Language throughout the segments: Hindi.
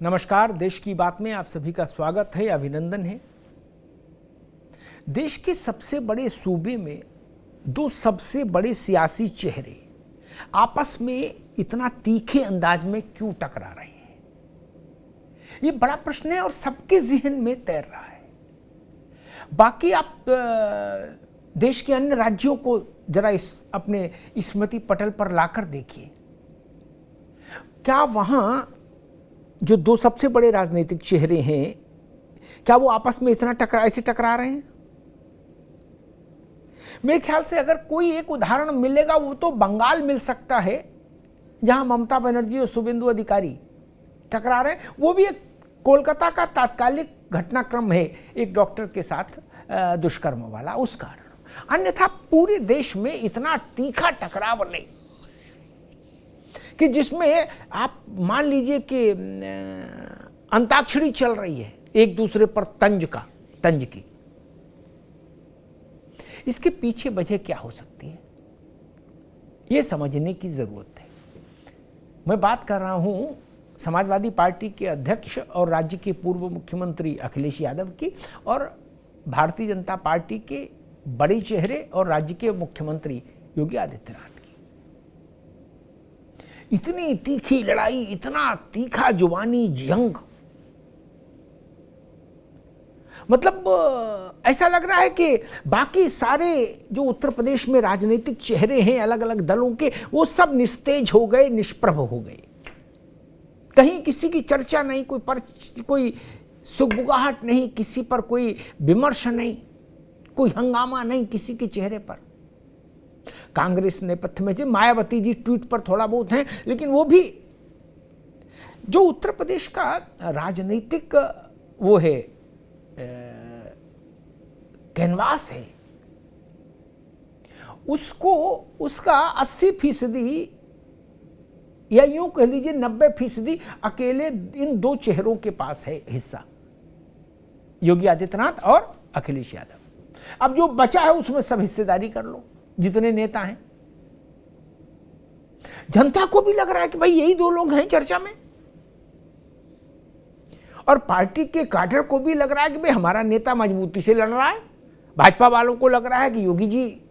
नमस्कार। देश की बात में आप सभी का स्वागत है, अभिनंदन है। देश के सबसे बड़े सूबे में दो सबसे बड़े सियासी चेहरे आपस में इतना तीखे अंदाज में क्यों टकरा रहे हैं, ये बड़ा प्रश्न है और सबके जहन में तैर रहा है। बाकी आप देश के अन्य राज्यों को जरा अपने स्मृति पटल पर लाकर देखिए, क्या वहां जो दो सबसे बड़े राजनीतिक चेहरे हैं, क्या वो आपस में इतना ऐसे टकरा रहे हैं? मेरे ख्याल से अगर कोई एक उदाहरण मिलेगा वो तो बंगाल मिल सकता है, जहां ममता बनर्जी और शुभेंदु अधिकारी टकरा रहे हैं। वो भी एक कोलकाता का तात्कालिक घटनाक्रम है, एक डॉक्टर के साथ दुष्कर्म वाला, उस कारण। अन्यथा पूरे देश में इतना तीखा टकराव नहीं कि जिसमें आप मान लीजिए कि अंताक्षरी चल रही है एक दूसरे पर तंज की। इसके पीछे वजह क्या हो सकती है, यह समझने की जरूरत है। मैं बात कर रहा हूं समाजवादी पार्टी के अध्यक्ष और राज्य के पूर्व मुख्यमंत्री अखिलेश यादव की, और भारतीय जनता पार्टी के बड़े चेहरे और राज्य के मुख्यमंत्री योगी आदित्यनाथ। इतनी तीखी लड़ाई, इतना तीखा जुबानी जंग, मतलब ऐसा लग रहा है कि बाकी सारे जो उत्तर प्रदेश में राजनीतिक चेहरे हैं अलग अलग दलों के, वो सब निस्तेज हो गए, निष्प्रभ हो गए। कहीं किसी की चर्चा नहीं, कोई सुगबुगाहट नहीं, किसी पर कोई विमर्श नहीं, कोई हंगामा नहीं किसी के चेहरे पर। कांग्रेस नेपथ्य में थे, मायावती जी ट्वीट पर थोड़ा बहुत हैं, लेकिन वो भी जो उत्तर प्रदेश का राजनीतिक वो है कैनवास है, उसको उसका 80% या यूं कह लीजिए 90% अकेले इन दो चेहरों के पास है हिस्सा, योगी आदित्यनाथ और अखिलेश यादव। अब जो बचा है उसमें सब हिस्सेदारी कर लो, जितने नेता हैं। जनता को भी लग रहा है कि भाई यही दो लोग हैं चर्चा में, और पार्टी के काडर को भी लग रहा है कि भाई हमारा नेता मजबूती से लड़ रहा है। भाजपा वालों को लग रहा है कि योगी जी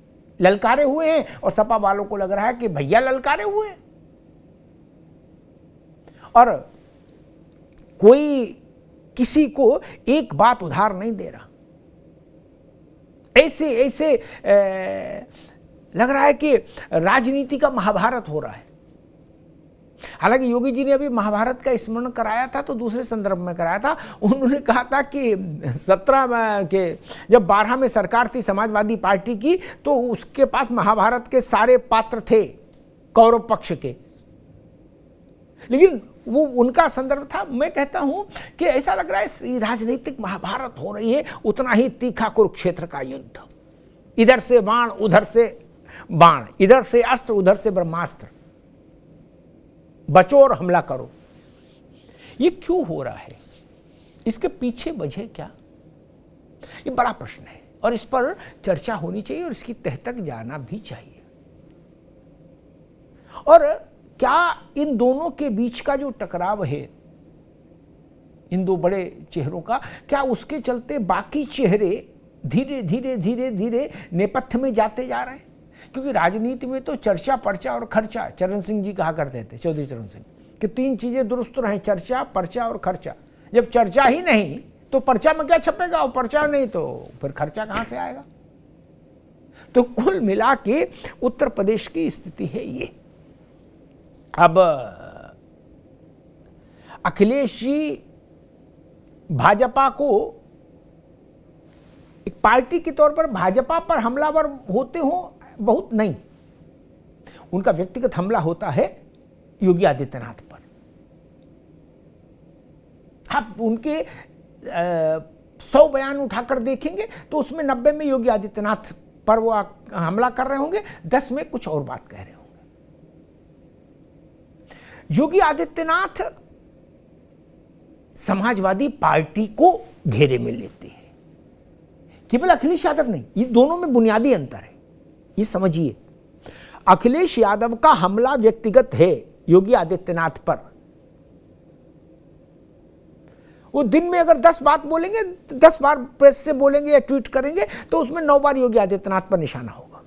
ललकारे हुए हैं, और सपा वालों को लग रहा है कि भैया ललकारे हुए हैं। और कोई किसी को एक बात उधार नहीं दे रहा। ऐसे लग रहा है कि राजनीति का महाभारत हो रहा है। हालांकि योगी जी ने अभी महाभारत का स्मरण कराया था तो दूसरे संदर्भ में कराया था। उन्होंने कहा था कि 17 के जब 12 में सरकार थी समाजवादी पार्टी की, तो उसके पास महाभारत के सारे पात्र थे कौरव पक्ष के, लेकिन वो उनका संदर्भ था। मैं कहता हूं कि ऐसा लग रहा है राजनीतिक महाभारत हो रही है, उतना ही तीखा कुरुक्षेत्र का युद्ध। इधर से बाण, उधर से बाण, इधर से अस्त्र, उधर से ब्रह्मास्त्र, बचो और हमला करो। ये क्यों हो रहा है, इसके पीछे वजह क्या, ये बड़ा प्रश्न है और इस पर चर्चा होनी चाहिए और इसकी तह तक जाना भी चाहिए। और क्या इन दोनों के बीच का जो टकराव है, इन दो बड़े चेहरों का, क्या उसके चलते बाकी चेहरे धीरे धीरे धीरे धीरे नेपथ्य में जाते जा रहे हैं? क्योंकि राजनीति में तो चर्चा, पर्चा और खर्चा, चरण सिंह जी कहा करते थे, चौधरी चरण सिंह, कि 3 चीजें दुरुस्त रहें, चर्चा, पर्चा और खर्चा। जब चर्चा ही नहीं तो पर्चा में क्या छपेगा, और पर्चा नहीं तो फिर खर्चा कहां से आएगा? तो कुल मिला के उत्तर प्रदेश की स्थिति है ये। अब अखिलेश जी भाजपा को एक पार्टी के तौर पर भाजपा पर हमलावर होते हो बहुत नहीं, उनका व्यक्तिगत हमला होता है योगी आदित्यनाथ पर। आप उनके 100 बयान उठाकर देखेंगे तो उसमें 90 में योगी आदित्यनाथ पर वो हमला कर रहे होंगे, 10 में कुछ और बात कह रहे होंगे। योगी आदित्यनाथ समाजवादी पार्टी को घेरे में लेते हैं, केवल अखिलेश यादव नहीं, ये दोनों में बुनियादी अंतर है, ये समझिए। अखिलेश यादव का हमला व्यक्तिगत है योगी आदित्यनाथ पर, वो दिन में अगर 10 बात बोलेंगे, 10 बार प्रेस से बोलेंगे या ट्वीट करेंगे, तो उसमें 9 बार योगी आदित्यनाथ पर निशाना होगा।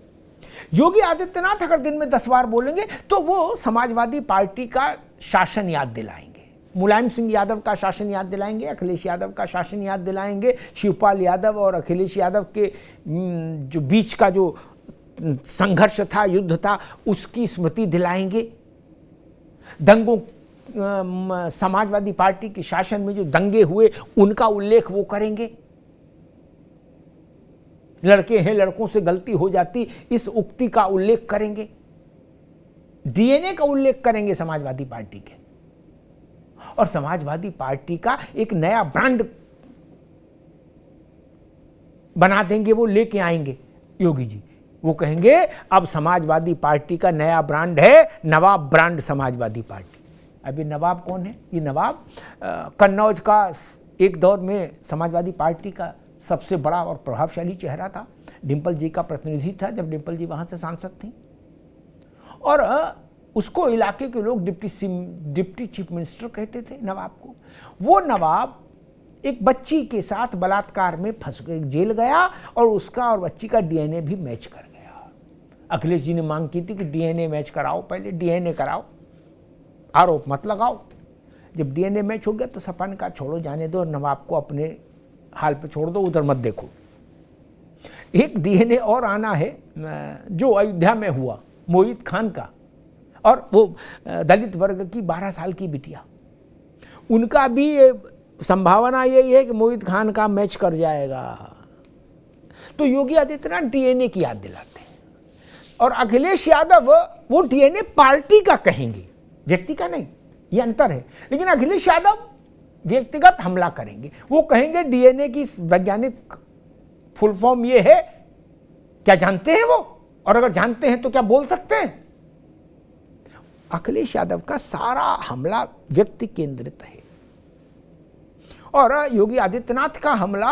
योगी आदित्यनाथ अगर दिन में 10 बार बोलेंगे तो वो समाजवादी पार्टी का शासन याद दिलाएंगे, मुलायम सिंह यादव का शासन याद दिलाएंगे, अखिलेश यादव का शासन याद दिलाएंगे, शिवपाल यादव और अखिलेश यादव के जो बीच का जो संघर्ष था, युद्ध था, उसकी स्मृति दिलाएंगे। दंगों, समाजवादी पार्टी के शासन में जो दंगे हुए उनका उल्लेख वो करेंगे। लड़के हैं, लड़कों से गलती हो जाती, इस उक्ति का उल्लेख करेंगे। डीएनए का उल्लेख करेंगे समाजवादी पार्टी के, और समाजवादी पार्टी का एक नया ब्रांड बना देंगे, वो लेके आएंगे योगी जी। वो कहेंगे अब समाजवादी पार्टी का नया ब्रांड है नवाब ब्रांड समाजवादी पार्टी। अभी नवाब कौन है? ये नवाब कन्नौज का एक दौर में समाजवादी पार्टी का सबसे बड़ा और प्रभावशाली चेहरा था। डिम्पल जी का प्रतिनिधि था जब डिम्पल जी वहां से सांसद थी, और उसको इलाके के लोग डिप्टी चीफ मिनिस्टर कहते थे नवाब को। वो नवाब एक बच्ची के साथ बलात्कार में फंस गए, जेल गया, और उसका और बच्ची का डीएनए भी मैच कर गया। अखिलेश जी ने मांग की थी कि डीएनए मैच कराओ, पहले डीएनए कराओ, आरोप मत लगाओ। जब डीएनए मैच हो गया तो सपा ने कहा छोड़ो, जाने दो, और नवाब को अपने हाल पे छोड़ दो, उधर मत देखो। एक डीएनए और आना है जो अयोध्या में हुआ, मोहित खान का, और वो दलित वर्ग की 12 साल की बिटिया, उनका भी संभावना यही है कि मोहित खान का मैच कर जाएगा। तो योगी आदित्यनाथ डीएनए की याद दिलाते हैं, और अखिलेश यादव वो डीएनए पार्टी का कहेंगे, व्यक्ति का नहीं, ये अंतर है। लेकिन अखिलेश यादव व्यक्तिगत हमला करेंगे। वो कहेंगे डीएनए की वैज्ञानिक फुल फॉर्म ये है, क्या जानते हैं वो? और अगर जानते हैं तो क्या बोल सकते हैं? अखिलेश यादव का सारा हमला व्यक्ति केंद्रित है, और योगी आदित्यनाथ का हमला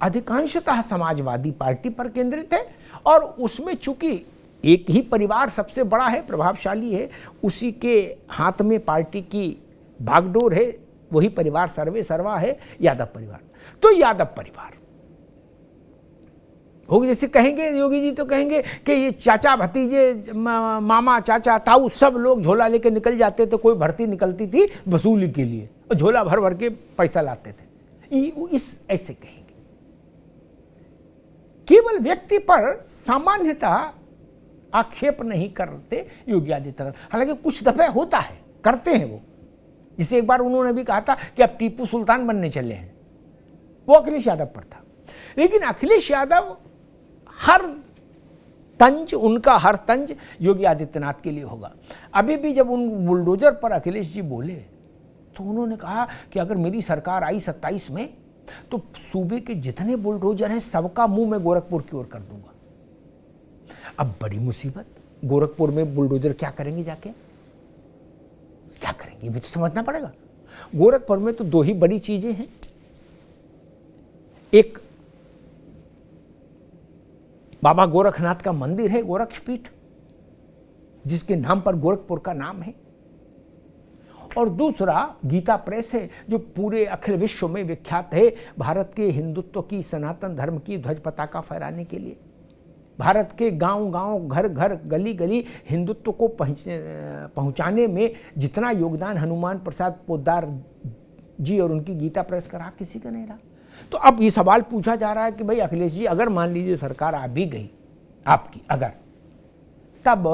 अधिकांशतः समाजवादी पार्टी पर केंद्रित है। और उसमें चूंकि एक ही परिवार सबसे बड़ा है, प्रभावशाली है, उसी के हाथ में पार्टी की बागडोर है, वही परिवार सर्वे सर्वा है, यादव परिवार। तो यादव परिवार होगी, जैसे कहेंगे योगी जी तो कहेंगे कि ये चाचा भतीजे, मामा चाचा ताऊ सब लोग झोला लेके निकल जाते थे, कोई भर्ती निकलती थी वसूली के लिए, और झोला भर भर के पैसा लाते थे। इस ऐसे कहेंगे। केवल व्यक्ति पर सामान्यतः आक्षेप नहीं करते योगी आदित्यनाथ, हालांकि कुछ दफे होता है, करते हैं वो। जिसे एक बार उन्होंने भी कहा था कि अब टीपू सुल्तान बनने चले हैं, वो अखिलेश यादव पर था। लेकिन अखिलेश यादव उनका हर तंज योगी आदित्यनाथ के लिए होगा। अभी भी जब उन बुलडोजर पर अखिलेश जी बोले तो उन्होंने कहा कि अगर मेरी सरकार आई 27 में तो सूबे के जितने बुलडोजर हैं सबका मुंह मैं गोरखपुर की ओर कर दूंगा। अब बड़ी मुसीबत, गोरखपुर में बुलडोजर क्या करेंगे, जाके क्या करेंगे, ये भी तो समझना पड़ेगा। गोरखपुर में तो 2 ही बड़ी चीजें हैं, एक बाबा गोरखनाथ का मंदिर है, गोरक्षपीठ, जिसके नाम पर गोरखपुर का नाम है, और दूसरा गीता प्रेस है, जो पूरे अखिल विश्व में विख्यात है भारत के हिंदुत्व की, सनातन धर्म की ध्वज पताका फहराने के लिए। भारत के गांव-गांव, घर-घर, गली-गली हिंदुत्व को पहुंचाने में जितना योगदान हनुमान प्रसाद पोद्दार जी और उनकी गीता प्रेस का रहा, किसी का नहीं रहा। तो अब ये सवाल पूछा जा रहा है कि भाई अखिलेश जी, अगर मान लीजिए सरकार आ भी गई आपकी, अगर, तब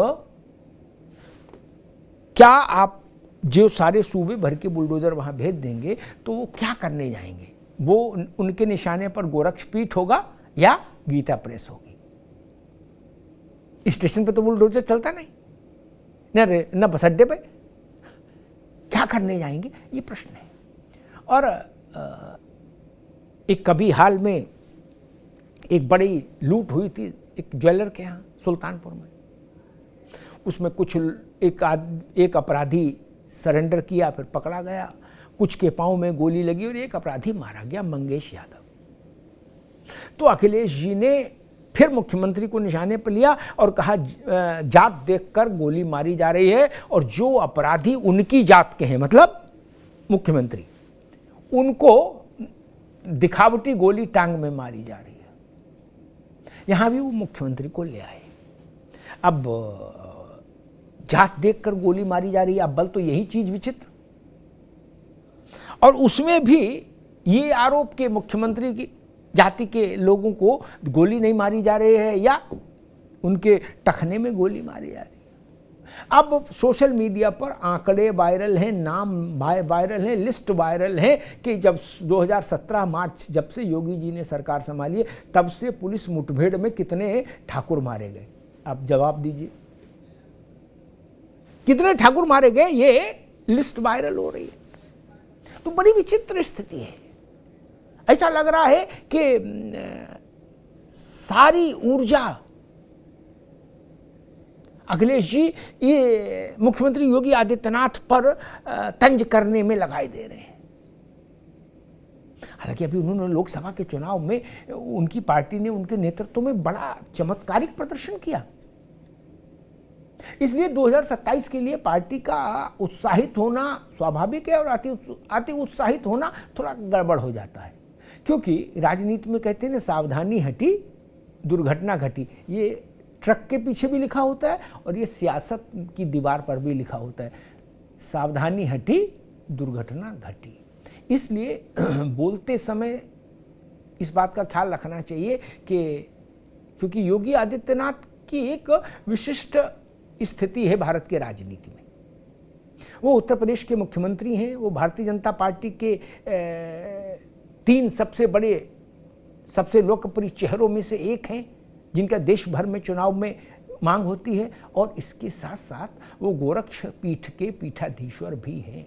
क्या आप जो सारे सूबे भर के बुलडोजर वहां भेज देंगे तो वो क्या करने जाएंगे? वो उनके निशाने पर गोरक्षपीठ होगा या गीता प्रेस होगी? स्टेशन पे तो बुलडोजर चलता नहीं, न बस अड्डे पे, क्या करने जाएंगे, ये प्रश्न है। और एक कभी हाल में एक बड़ी लूट हुई थी एक ज्वेलर के यहाँ सुल्तानपुर में। उसमें कुछ एक अपराधी सरेंडर किया, फिर पकड़ा गया, कुछ के पांव में गोली लगी और एक अपराधी मारा गया, मंगेश यादव। तो अखिलेश जी ने फिर मुख्यमंत्री को निशाने पर लिया और कहा जात देखकर गोली मारी जा रही है, और जो अपराधी उनकी जात के हैं, मतलब मुख्यमंत्री, उनको दिखावटी गोली टांग में मारी जा रही है। यहां भी वो मुख्यमंत्री को ले आए। अब जात देखकर गोली मारी जा रही है, अब बल तो यही चीज विचित्र। और उसमें भी ये आरोप के मुख्यमंत्री की जाति के लोगों को गोली नहीं मारी जा रही है या उनके टखने में गोली मारी जा रही है। अब सोशल मीडिया पर आंकड़े वायरल हैं, नाम वायरल हैं, लिस्ट वायरल है कि जब 2017 मार्च जब से योगी जी ने सरकार संभाली है तब से पुलिस मुठभेड़ में कितने ठाकुर मारे गए। आप जवाब दीजिए, कितने ठाकुर मारे गए, ये लिस्ट वायरल हो रही है। तो बड़ी विचित्र स्थिति है। ऐसा लग रहा है कि सारी ऊर्जा अखिलेश जी ये मुख्यमंत्री योगी आदित्यनाथ पर तंज करने में लगाए दे रहे हैं। हालांकि अभी उन्होंने लोकसभा के चुनाव में उनकी पार्टी ने उनके नेतृत्व में बड़ा चमत्कारिक प्रदर्शन किया, इसलिए 2027 के लिए पार्टी का उत्साहित होना स्वाभाविक है और अति उत्साहित होना थोड़ा गड़बड़ हो जाता है, क्योंकि राजनीति में कहते हैं ना, सावधानी हटी दुर्घटना घटी। ये ट्रक के पीछे भी लिखा होता है और ये सियासत की दीवार पर भी लिखा होता है, सावधानी हटी दुर्घटना घटी। इसलिए बोलते समय इस बात का ख्याल रखना चाहिए कि क्योंकि योगी आदित्यनाथ की एक विशिष्ट स्थिति है भारत के राजनीति में। वो उत्तर प्रदेश के मुख्यमंत्री हैं, वो भारतीय जनता पार्टी के 3 सबसे बड़े सबसे लोकप्रिय चेहरों में से एक हैं जिनका देश भर में चुनाव में मांग होती है, और इसके साथ साथ वो गोरक्ष पीठ के पीठाधीश्वर भी हैं,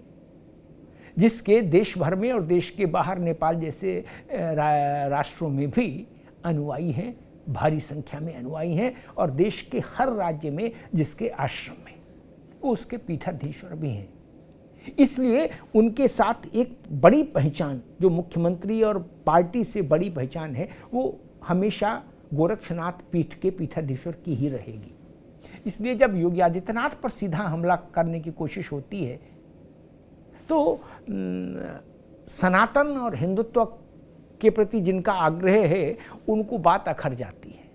जिसके देश भर में और देश के बाहर नेपाल जैसे राष्ट्रों में भी अनुयायी हैं, भारी संख्या में अनुयायी हैं, और देश के हर राज्य में जिसके आश्रम में वो उसके पीठाधीश्वर भी हैं। इसलिए उनके साथ एक बड़ी पहचान जो मुख्यमंत्री और पार्टी से बड़ी पहचान है वो हमेशा गोरक्षनाथ पीठ के पीठाधीश्वर की ही रहेगी। इसलिए जब योगी आदित्यनाथ पर सीधा हमला करने की कोशिश होती है तो सनातन और हिंदुत्व के प्रति जिनका आग्रह है उनको बात अखर जाती है,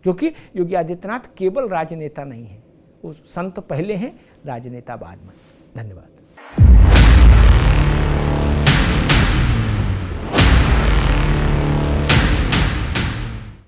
क्योंकि योगी आदित्यनाथ केवल राजनेता नहीं है, वो संत पहले हैं, राजनेता बाद में। धन्यवाद।